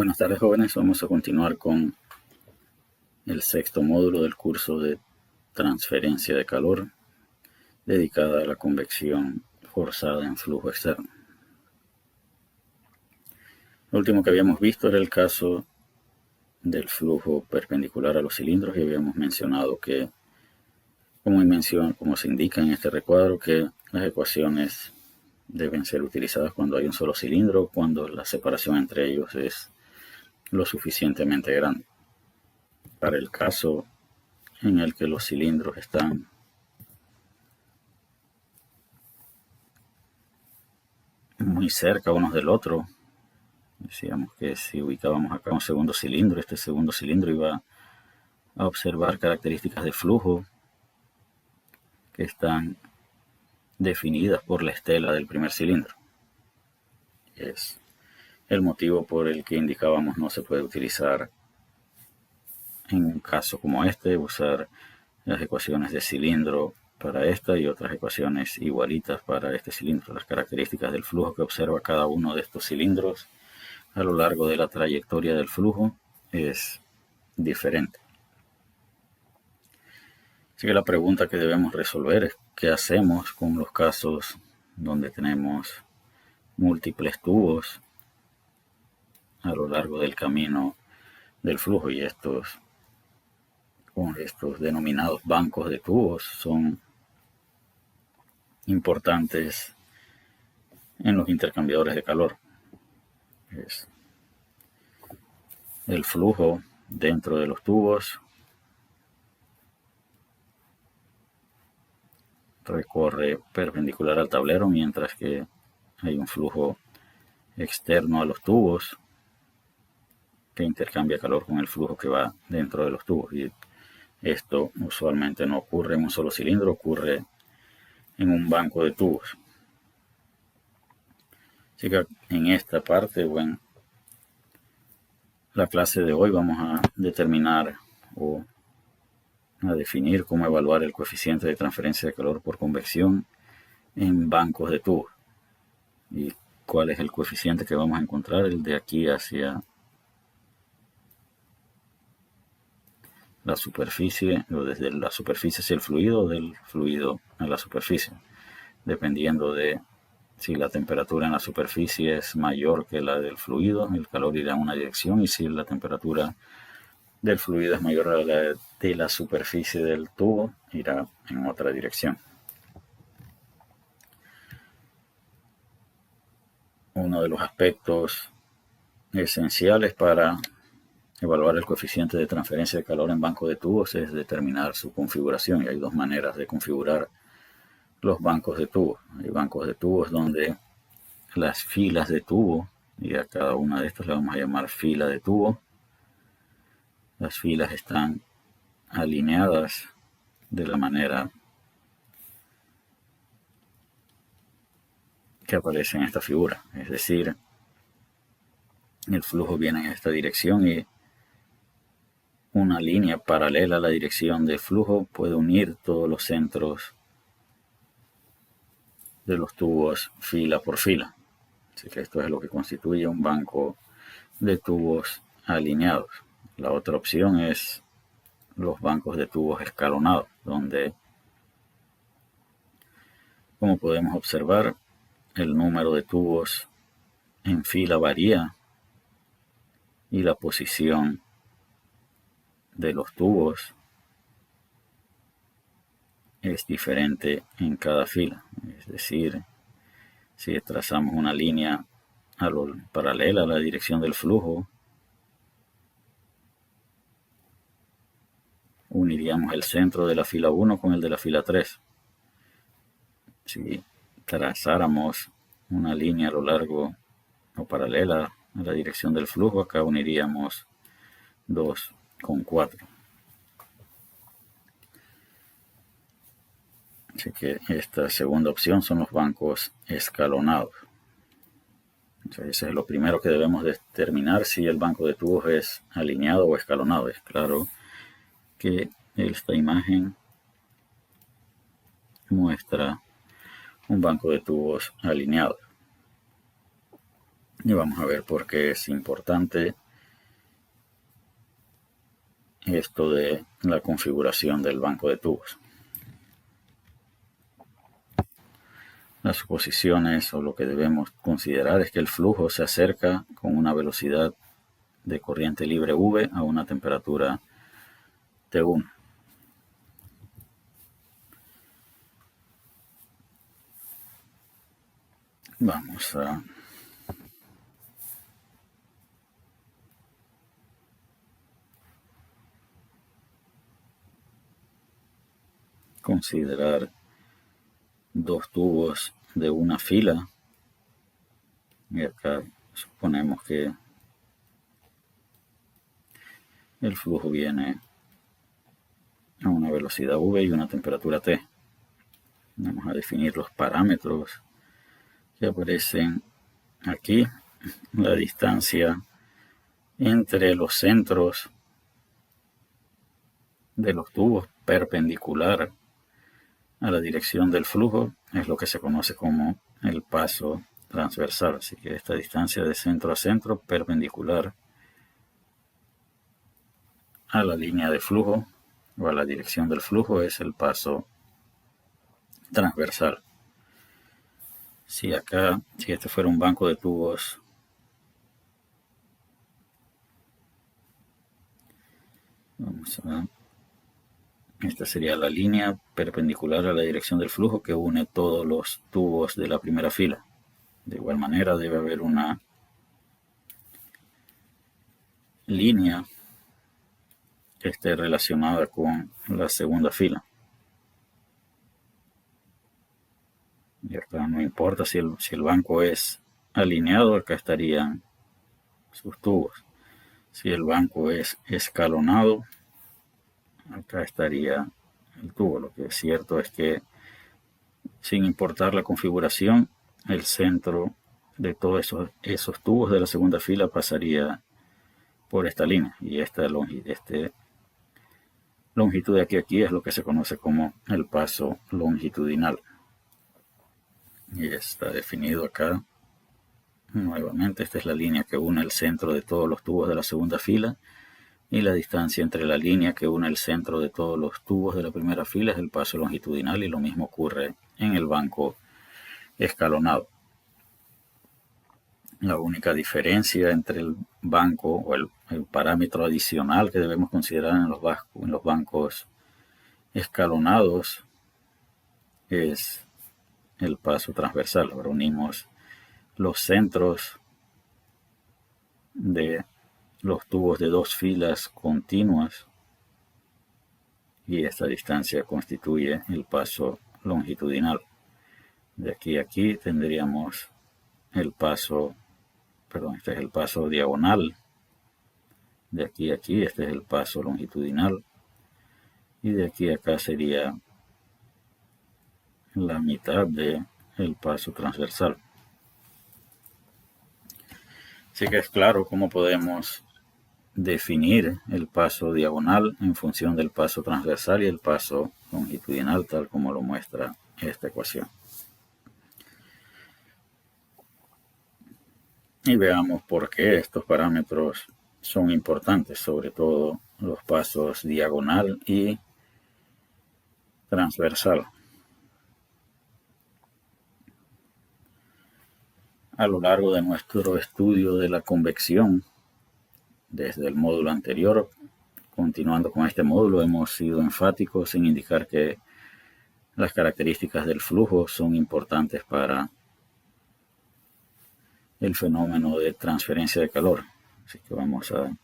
Buenas tardes, jóvenes. Vamos a continuar con el sexto módulo del curso de transferencia de calor dedicada a la convección forzada en flujo externo. Lo último que habíamos visto era el caso del flujo perpendicular a los cilindros y habíamos mencionado que, como se indica en este recuadro, que las ecuaciones deben ser utilizadas cuando hay un solo cilindro, cuando la separación entre ellos es lo suficientemente grande. Para el caso en el que los cilindros están muy cerca unos del otro, decíamos que si ubicábamos acá un segundo cilindro, este segundo cilindro iba a observar características de flujo que están definidas por la estela del primer cilindro. Es el motivo por el que indicábamos no se puede utilizar en un caso como este, usar las ecuaciones de cilindro para esta y otras ecuaciones igualitas para este cilindro. Las características del flujo que observa cada uno de estos cilindros a lo largo de la trayectoria del flujo es diferente. Así que la pregunta que debemos resolver es ¿qué hacemos con los casos donde tenemos múltiples tubos a lo largo del camino del flujo? Y estos denominados bancos de tubos son importantes en los intercambiadores de calor. Es el flujo dentro de los tubos recorre perpendicular al tablero, mientras que hay un flujo externo a los tubos que intercambia calor con el flujo que va dentro de los tubos. Y esto usualmente no ocurre en un solo cilindro, ocurre en un banco de tubos. Así que en esta parte, en la clase de hoy vamos a determinar o a definir cómo evaluar el coeficiente de transferencia de calor por convección en bancos de tubos. Y cuál es el coeficiente que vamos a encontrar, el de aquí hacia la superficie, o desde la superficie hacia el fluido, o del fluido a la superficie, dependiendo de si la temperatura en la superficie es mayor que la del fluido, el calor irá en una dirección, y si la temperatura del fluido es mayor a la de la superficie del tubo, irá en otra dirección. Uno de los aspectos esenciales para evaluar el coeficiente de transferencia de calor en banco de tubos es determinar su configuración, y hay dos maneras de configurar los bancos de tubos. Hay bancos de tubos donde las filas de tubo, y a cada una de estas le vamos a llamar fila de tubo, las filas están alineadas de la manera que aparece en esta figura, es decir, el flujo viene en esta dirección y una línea paralela a la dirección del flujo puede unir todos los centros de los tubos fila por fila. Así que esto es lo que constituye un banco de tubos alineados. La otra opción es los bancos de tubos escalonados, donde, como podemos observar, el número de tubos en fila varía y la posición de los tubos es diferente en cada fila. Es decir, si trazamos una línea paralela a la dirección del flujo, uniríamos el centro de la fila 1 con el de la fila 3. Si trazáramos una línea a lo largo o paralela a la dirección del flujo, acá uniríamos 2 con 4. Así que esta segunda opción son los bancos escalonados. Entonces, ese es lo primero que debemos determinar, si el banco de tubos es alineado o escalonado. Es claro que esta imagen muestra un banco de tubos alineado. Y vamos a ver por qué es importante esto de la configuración del banco de tubos. Las suposiciones o lo que debemos considerar es que el flujo se acerca con una velocidad de corriente libre V a una temperatura T1. Vamos a considerar dos tubos de una fila y acá suponemos que el flujo viene a una velocidad V y una temperatura T. Vamos a definir los parámetros que aparecen aquí. La distancia entre los centros de los tubos perpendicular a la dirección del flujo es lo que se conoce como el paso transversal. Así que esta distancia de centro a centro perpendicular a la línea de flujo o a la dirección del flujo es el paso transversal. Si este fuera un banco de tubos, esta sería la línea perpendicular a la dirección del flujo que une todos los tubos de la primera fila. De igual manera debe haber una línea que esté relacionada con la segunda fila. Y acá no importa si el banco es alineado, acá estarían sus tubos. Si el banco es escalonado, acá estaría el tubo. Lo que es cierto es que sin importar la configuración, el centro de todos esos tubos de la segunda fila pasaría por esta línea. Y esta longitud de aquí es lo que se conoce como el paso longitudinal. Y está definido acá. Nuevamente, esta es la línea que une el centro de todos los tubos de la segunda fila y la distancia entre la línea que une el centro de todos los tubos de la primera fila es el paso longitudinal y lo mismo ocurre en el banco escalonado. La única diferencia entre el banco o el parámetro adicional que debemos considerar en los bancos escalonados es el paso transversal. Ahora unimos los centros de los tubos de dos filas continuas y esta distancia constituye el paso longitudinal. De aquí a aquí tendríamos este es el paso diagonal. De aquí a aquí este es el paso longitudinal y de aquí a acá sería la mitad del paso transversal. Así que es claro cómo podemos definir el paso diagonal en función del paso transversal y el paso longitudinal, tal como lo muestra esta ecuación. Y veamos por qué estos parámetros son importantes, sobre todo los pasos diagonal y transversal. A lo largo de nuestro estudio de la convección, desde el módulo anterior, continuando con este módulo, hemos sido enfáticos en indicar que las características del flujo son importantes para el fenómeno de transferencia de calor. Así que vamos a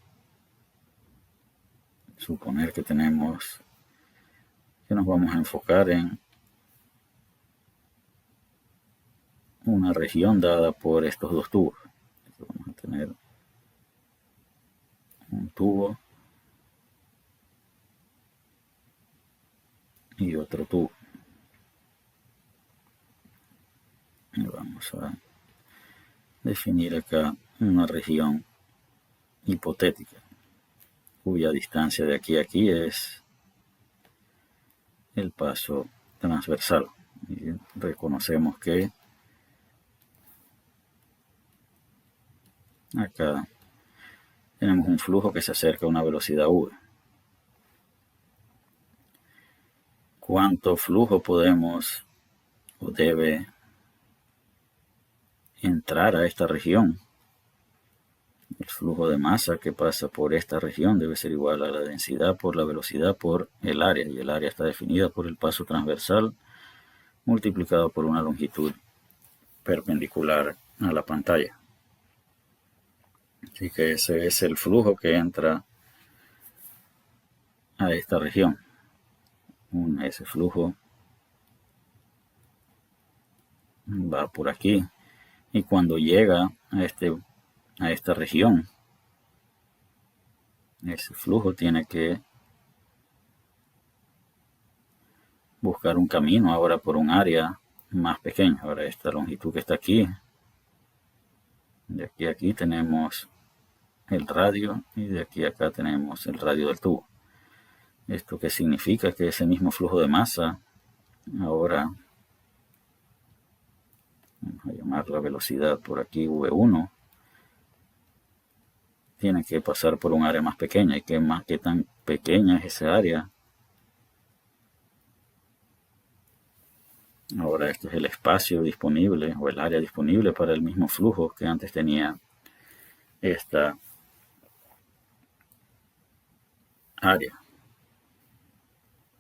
suponer que nos vamos a enfocar en una región dada por estos dos tubos. Vamos a tener un tubo y otro tubo. Y vamos a definir acá una región hipotética cuya distancia de aquí a aquí es el paso transversal. Y reconocemos que acá tenemos un flujo que se acerca a una velocidad v. cuánto flujo podemos o debe entrar a esta región. El flujo de masa que pasa por esta región debe ser igual a la densidad por la velocidad por el área, y el área está definida por el paso transversal multiplicado por una longitud perpendicular a la pantalla. Así que ese es el flujo que entra a esta región. Ese flujo va por aquí, y cuando llega a esta región, ese flujo tiene que buscar un camino ahora por un área más pequeña. Ahora esta longitud que está aquí, de aquí a aquí tenemos el radio, y de aquí a acá tenemos el radio del tubo. Esto que significa que ese mismo flujo de masa, ahora vamos a llamar la velocidad por aquí V1, tiene que pasar por un área más pequeña. ¿Y qué tan pequeña es esa área? Ahora este es el espacio disponible o el área disponible para el mismo flujo que antes tenía esta área.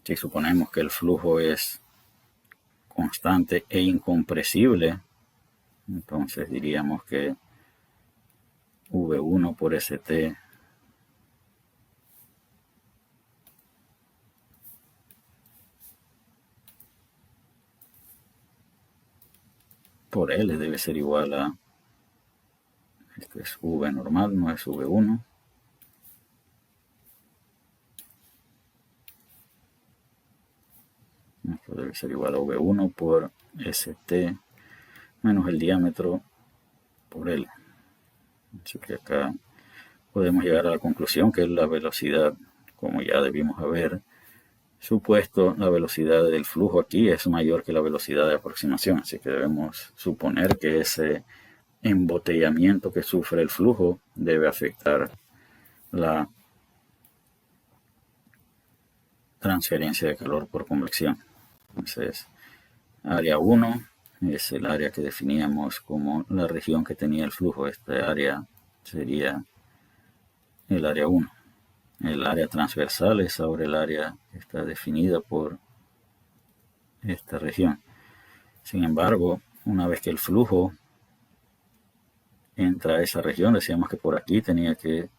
Si suponemos que el flujo es constante e incompresible, entonces diríamos que V1 por ST por L debe ser igual a, esto es V normal, no es V1, esto debe ser igual a V1 por ST menos el diámetro por L. Así que acá podemos llegar a la conclusión que la velocidad, como ya debimos haber supuesto, la velocidad del flujo aquí es mayor que la velocidad de aproximación. Así que debemos suponer que ese embotellamiento que sufre el flujo debe afectar la transferencia de calor por convección. Entonces, área 1 es el área que definíamos como la región que tenía el flujo. Esta área sería el área 1. El área transversal es ahora el área que está definida por esta región. Sin embargo, una vez que el flujo entra a esa región, decíamos que por aquí tenía que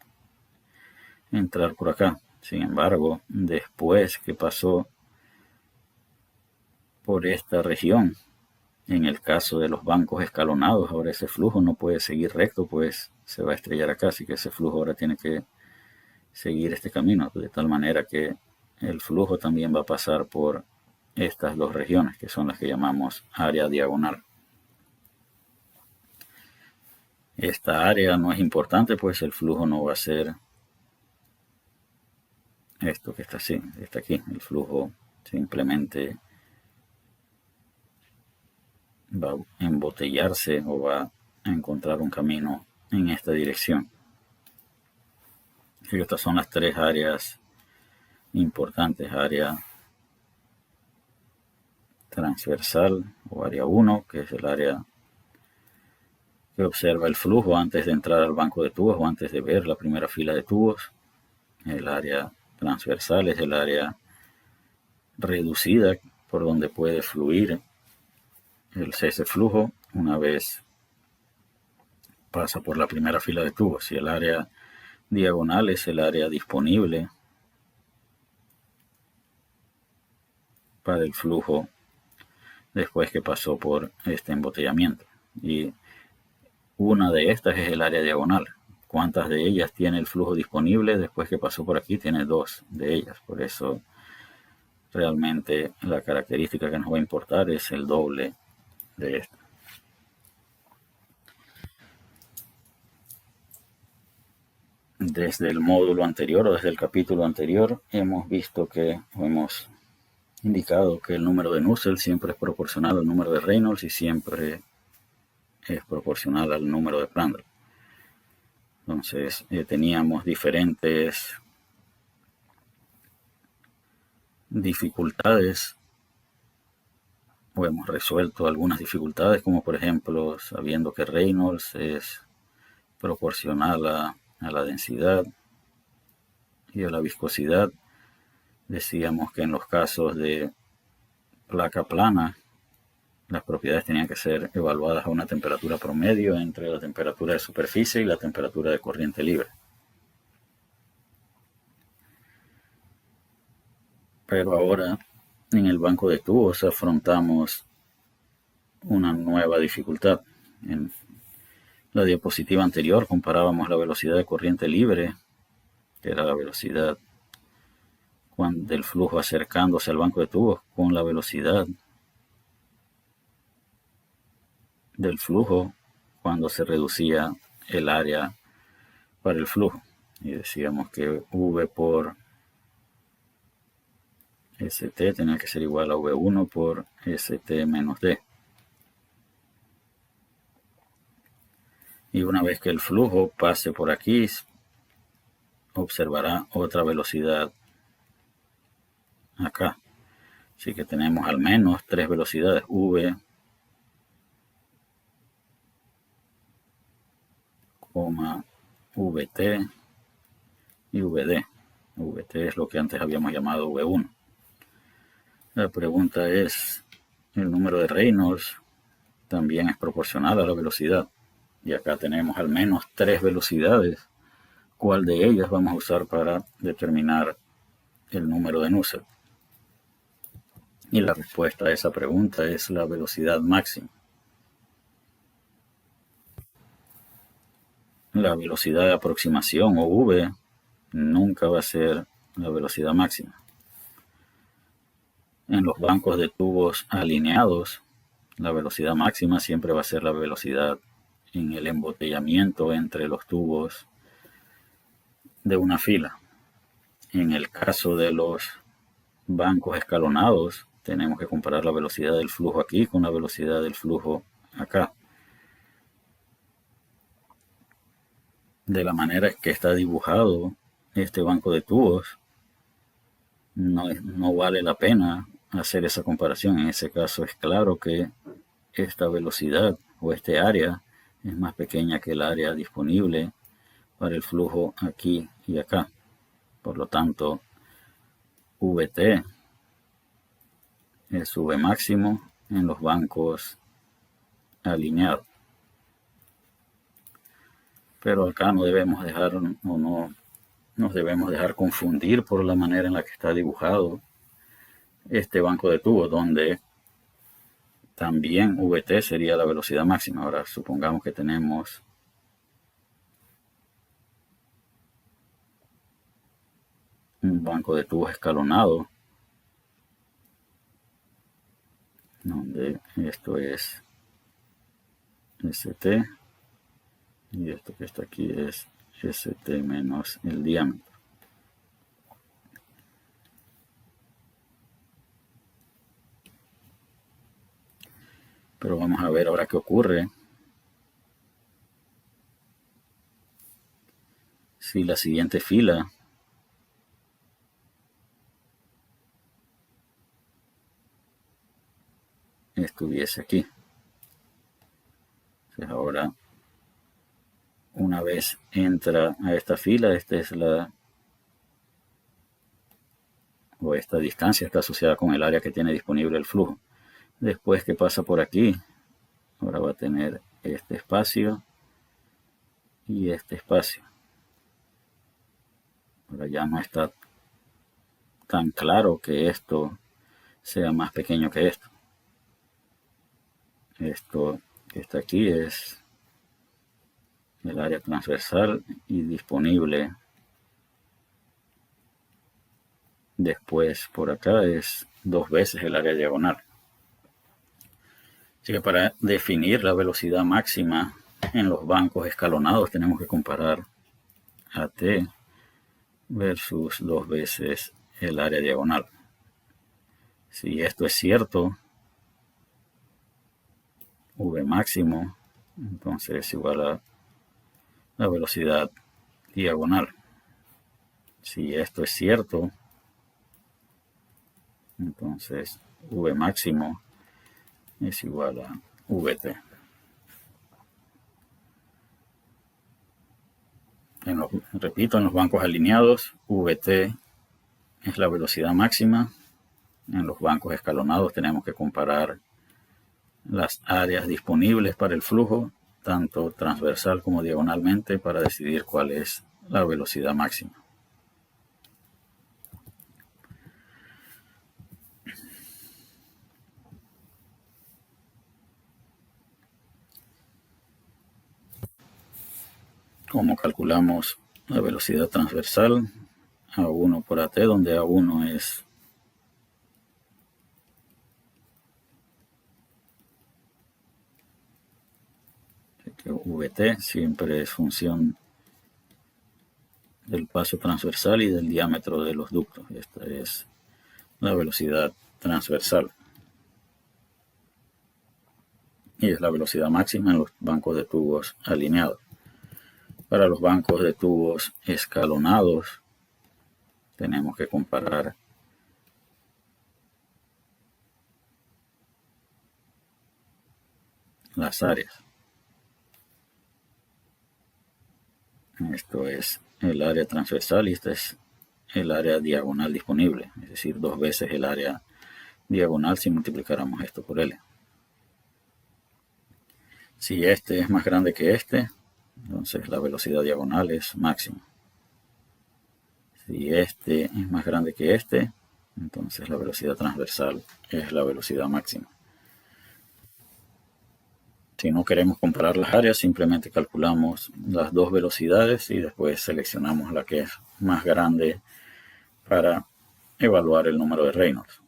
entrar por acá. Sin embargo, después que pasó por esta región, en el caso de los bancos escalonados, ahora ese flujo no puede seguir recto, pues se va a estrellar acá. Así que ese flujo ahora tiene que seguir este camino, de tal manera que el flujo también va a pasar por estas dos regiones, que son las que llamamos área diagonal. Esta área no es importante, pues el flujo no va a ser esto que está así, está aquí. El flujo simplemente va a embotellarse o va a encontrar un camino en esta dirección. Y estas son las tres áreas importantes: área transversal o área 1, que es el área que observa el flujo antes de entrar al banco de tubos o antes de ver la primera fila de tubos. El área transversal es el área reducida por donde puede fluir el cese flujo una vez pasa por la primera fila de tubos. Y el área diagonal es el área disponible para el flujo después que pasó por este embotellamiento. Y una de estas es el área diagonal. ¿Cuántas de ellas tiene el flujo disponible después que pasó por aquí? Tiene dos de ellas. Por eso realmente la característica que nos va a importar es el doble de esta. Desde el módulo anterior o desde el capítulo anterior hemos visto que, o hemos indicado que el número de Nusselt siempre es proporcional al número de Reynolds y siempre es proporcional al número de Prandtl. Entonces teníamos diferentes dificultades o hemos resuelto algunas dificultades, como por ejemplo sabiendo que Reynolds es proporcional a la densidad y a la viscosidad. Decíamos que en los casos de placa plana, las propiedades tenían que ser evaluadas a una temperatura promedio entre la temperatura de superficie y la temperatura de corriente libre. Pero ahora en el banco de tubos afrontamos una nueva dificultad. En la diapositiva anterior comparábamos la velocidad de corriente libre, que era la velocidad del flujo acercándose al banco de tubos, con la velocidad del flujo cuando se reducía el área para el flujo. Y decíamos que V por ST tenía que ser igual a V1 por ST menos D. Y una vez que el flujo pase por aquí, observará otra velocidad acá. Así que tenemos al menos tres velocidades, V, VT y VD. VT es lo que antes habíamos llamado V1. La pregunta es, el número de Reynolds también es proporcional a la velocidad. Y acá tenemos al menos tres velocidades. ¿Cuál de ellas vamos a usar para determinar el número de Nusselt? Y la respuesta a esa pregunta es la velocidad máxima. La velocidad de aproximación, o V, nunca va a ser la velocidad máxima. En los bancos de tubos alineados, la velocidad máxima siempre va a ser la velocidad en el embotellamiento entre los tubos de una fila. En el caso de los bancos escalonados, tenemos que comparar la velocidad del flujo aquí con la velocidad del flujo acá. De la manera que está dibujado este banco de tubos, no vale la pena hacer esa comparación. En ese caso es claro que esta velocidad o este área es más pequeña que el área disponible para el flujo aquí y acá. Por lo tanto, VT es V máximo en los bancos alineados. Pero acá no debemos dejar o no nos debemos dejar confundir por la manera en la que está dibujado este banco de tubos, donde también VT sería la velocidad máxima. Ahora supongamos que tenemos un banco de tubos escalonado, donde esto es ST y esto que está aquí es ST menos el diámetro. Pero vamos a ver ahora qué ocurre si la siguiente fila estuviese aquí. Entonces ahora, una vez entra a esta fila, esta distancia está asociada con el área que tiene disponible el flujo. Después que pasa por aquí, ahora va a tener este espacio y este espacio. Ahora ya no está tan claro que esto sea más pequeño que esto. Esto que está aquí es el área transversal y disponible después por acá es 2 veces el área diagonal. Así que para definir la velocidad máxima en los bancos escalonados tenemos que comparar AT versus 2 veces el área diagonal. Si esto es cierto, V máximo, entonces es igual a la velocidad diagonal. Si esto es cierto, entonces V máximo es igual a VT. Repito, en los bancos alineados, VT es la velocidad máxima. En los bancos escalonados tenemos que comparar las áreas disponibles para el flujo, tanto transversal como diagonalmente, para decidir cuál es la velocidad máxima. ¿Cómo calculamos la velocidad transversal? A1 por AT, donde A1 es que VT siempre es función del paso transversal y del diámetro de los ductos. Esta es la velocidad transversal. Y es la velocidad máxima en los bancos de tubos alineados. Para los bancos de tubos escalonados, tenemos que comparar las áreas. Esto es el área transversal y esta es el área diagonal disponible, es decir, 2 veces el área diagonal si multiplicáramos esto por L. Si este es más grande que este, entonces la velocidad diagonal es máxima. Si este es más grande que este, entonces la velocidad transversal es la velocidad máxima. Si no queremos comparar las áreas, simplemente calculamos las dos velocidades y después seleccionamos la que es más grande para evaluar el número de Reynolds.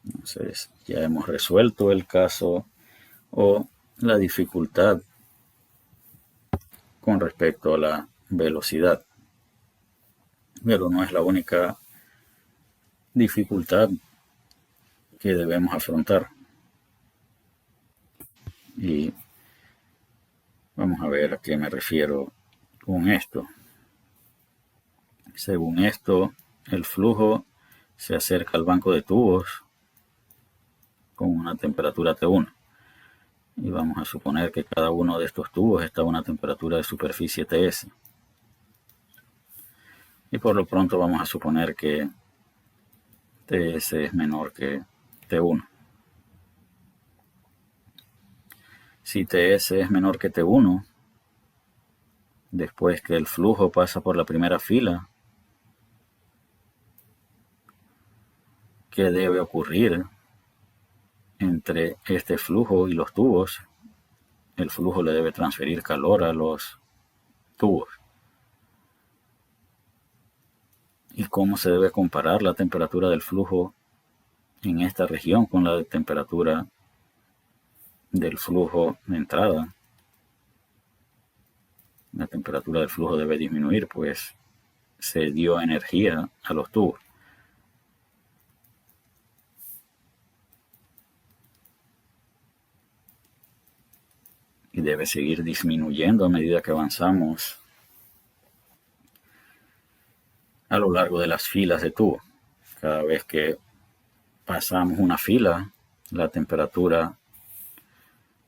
Entonces ya hemos resuelto el caso o la dificultad con respecto a la velocidad. Pero no es la única dificultad que debemos afrontar. Y vamos a ver a qué me refiero con esto. Según esto, el flujo se acerca al banco de tubos con una temperatura T1. Y vamos a suponer que cada uno de estos tubos está a una temperatura de superficie TS. Y por lo pronto vamos a suponer que TS es menor que T1. Si TS es menor que T1, después que el flujo pasa por la primera fila, ¿qué debe ocurrir entre este flujo y los tubos? El flujo le debe transferir calor a los tubos. ¿Y cómo se debe comparar la temperatura del flujo en esta región con la temperatura del flujo de entrada? La temperatura del flujo debe disminuir, pues se dio energía a los tubos. Y debe seguir disminuyendo a medida que avanzamos a lo largo de las filas de tubo. Cada vez que pasamos una fila, la temperatura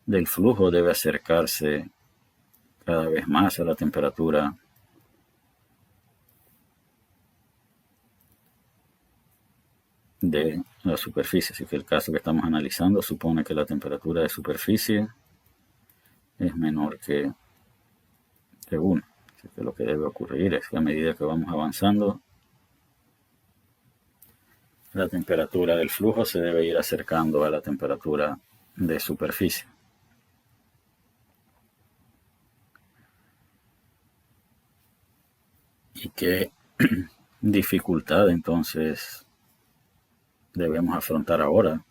del flujo debe acercarse cada vez más a la temperatura de la superficie. Así que el caso que estamos analizando supone que la temperatura de superficie es menor que T1. Así que lo que debe ocurrir es que a medida que vamos avanzando, la temperatura del flujo se debe ir acercando a la temperatura de superficie. ¿Y qué dificultad entonces debemos afrontar ahora?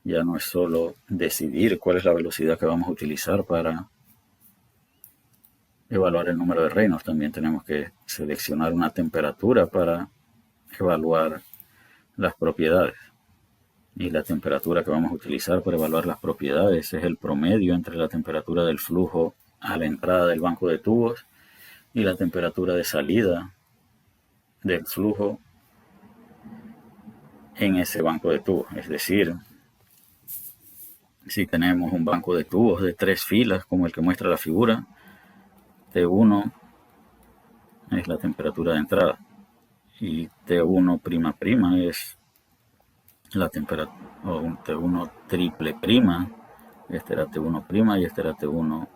Ya no es solo decidir cuál es la velocidad que vamos a utilizar para evaluar el número de Reynolds, también tenemos que seleccionar una temperatura para evaluar las propiedades. Y la temperatura que vamos a utilizar para evaluar las propiedades es el promedio entre la temperatura del flujo a la entrada del banco de tubos y la temperatura de salida del flujo en ese banco de tubos. Es decir, Si tenemos un banco de tubos de 3 filas, como el que muestra la figura, T1 es la temperatura de entrada y T1'' es la temperatura, o un T1 triple prima, este era T1' y este era T1''.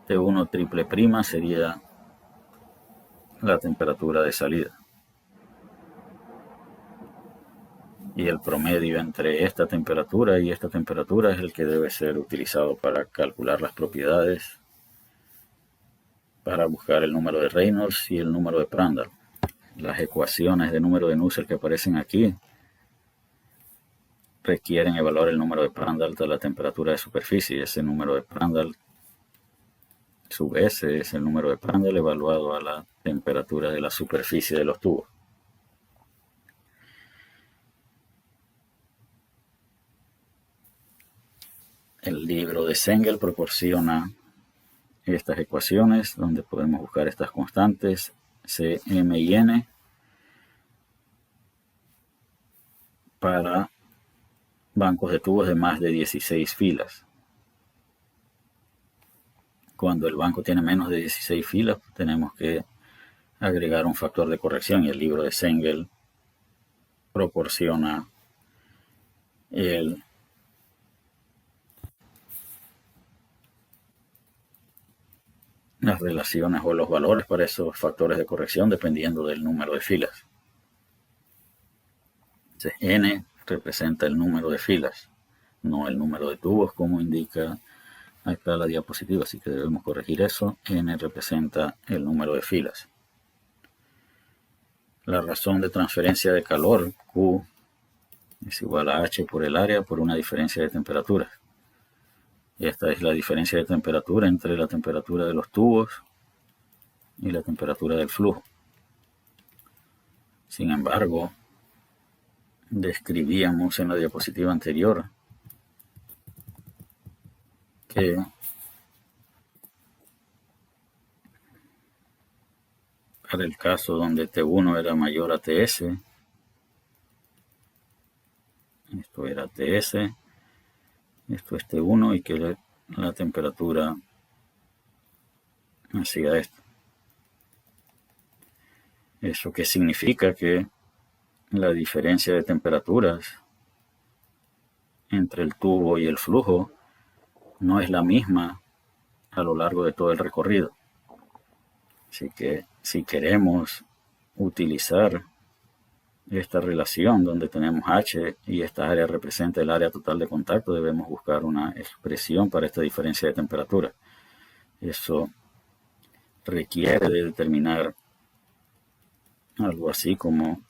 T1 triple prima sería la temperatura de salida. Y el promedio entre esta temperatura y esta temperatura es el que debe ser utilizado para calcular las propiedades, para buscar el número de Reynolds y el número de Prandtl. Las ecuaciones de número de Nusselt que aparecen aquí requieren evaluar el número de Prandtl de la temperatura de superficie. Ese número de Prandtl sub S es el número de Prandtl evaluado a la temperatura de la superficie de los tubos. El libro de Sengel proporciona estas ecuaciones donde podemos buscar estas constantes C, M y N para bancos de tubos de más de 16 filas. Cuando el banco tiene menos de 16 filas, tenemos que agregar un factor de corrección y el libro de Sengel proporciona las relaciones o los valores para esos factores de corrección dependiendo del número de filas. Entonces, N representa el número de filas, no el número de tubos como indica acá la diapositiva, así que debemos corregir eso. N representa el número de filas. La razón de transferencia de calor, Q, es igual a H por el área por una diferencia de temperatura. Y esta es la diferencia de temperatura entre la temperatura de los tubos y la temperatura del flujo. Sin embargo, describíamos en la diapositiva anterior que para el caso donde T1 era mayor a Ts, esto era Ts, esto es T1 y que la temperatura hacía esto. ¿Eso qué significa? Que la diferencia de temperaturas entre el tubo y el flujo no es la misma a lo largo de todo el recorrido. Así que si queremos utilizar esta relación donde tenemos H y esta área representa el área total de contacto, debemos buscar una expresión para esta diferencia de temperatura. Eso requiere de determinar algo así como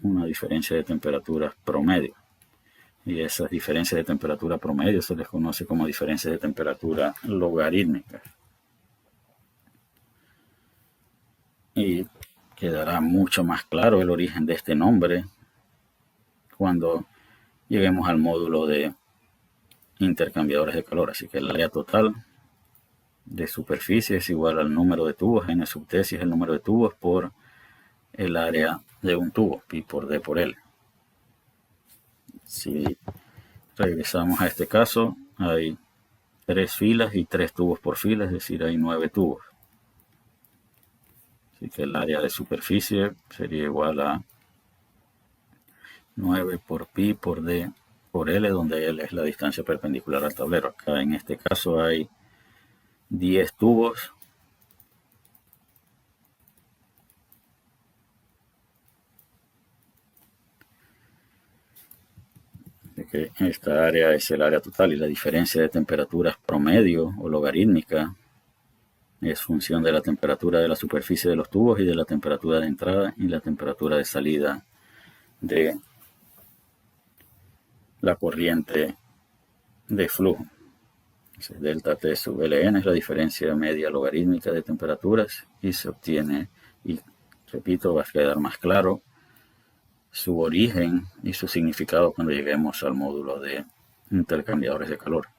una diferencia de temperatura promedio. Y esas diferencias de temperatura promedio se les conoce como diferencias de temperatura logarítmicas. Y quedará mucho más claro el origen de este nombre cuando lleguemos al módulo de intercambiadores de calor. Así que el área total de superficie es igual al número de tubos, N sub T si es el número de tubos, por el área de un tubo, pi por D por L. Si regresamos a este caso, hay 3 filas y 3 tubos por fila, es decir, hay 9 tubos. Así que el área de superficie sería igual a 9 por pi por D por L, donde L es la distancia perpendicular al tablero. Acá en este caso hay 10 tubos. De que esta área es el área total y la diferencia de temperaturas promedio o logarítmica es función de la temperatura de la superficie de los tubos y de la temperatura de entrada y la temperatura de salida de la corriente de flujo. Entonces, delta T sub Ln es la diferencia media logarítmica de temperaturas y se obtiene, y repito, va a quedar más claro su origen y su significado cuando lleguemos al módulo de intercambiadores de calor.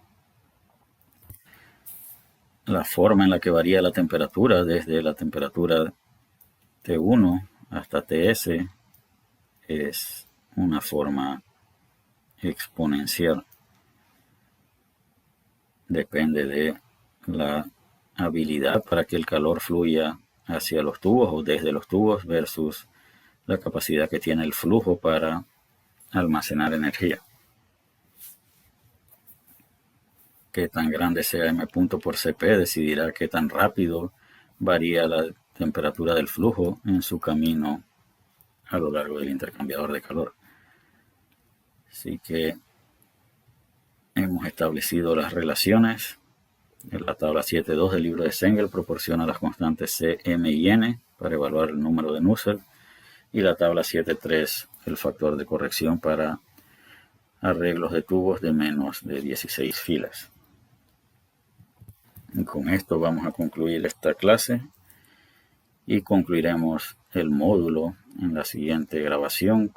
La forma en la que varía la temperatura desde la temperatura T1 hasta Ts es una forma exponencial. Depende de la habilidad para que el calor fluya hacia los tubos o desde los tubos versus la capacidad que tiene el flujo para almacenar energía. Qué tan grande sea M punto por Cp decidirá qué tan rápido varía la temperatura del flujo en su camino a lo largo del intercambiador de calor. Así que hemos establecido las relaciones. La tabla 7.2 del libro de Sengel proporciona las constantes C, M y N para evaluar el número de Nusselt, y la tabla 7.3 el factor de corrección para arreglos de tubos de menos de 16 filas. Y con esto vamos a concluir esta clase y concluiremos el módulo en la siguiente grabación,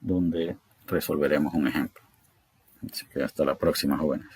donde resolveremos un ejemplo. Así que hasta la próxima, jóvenes.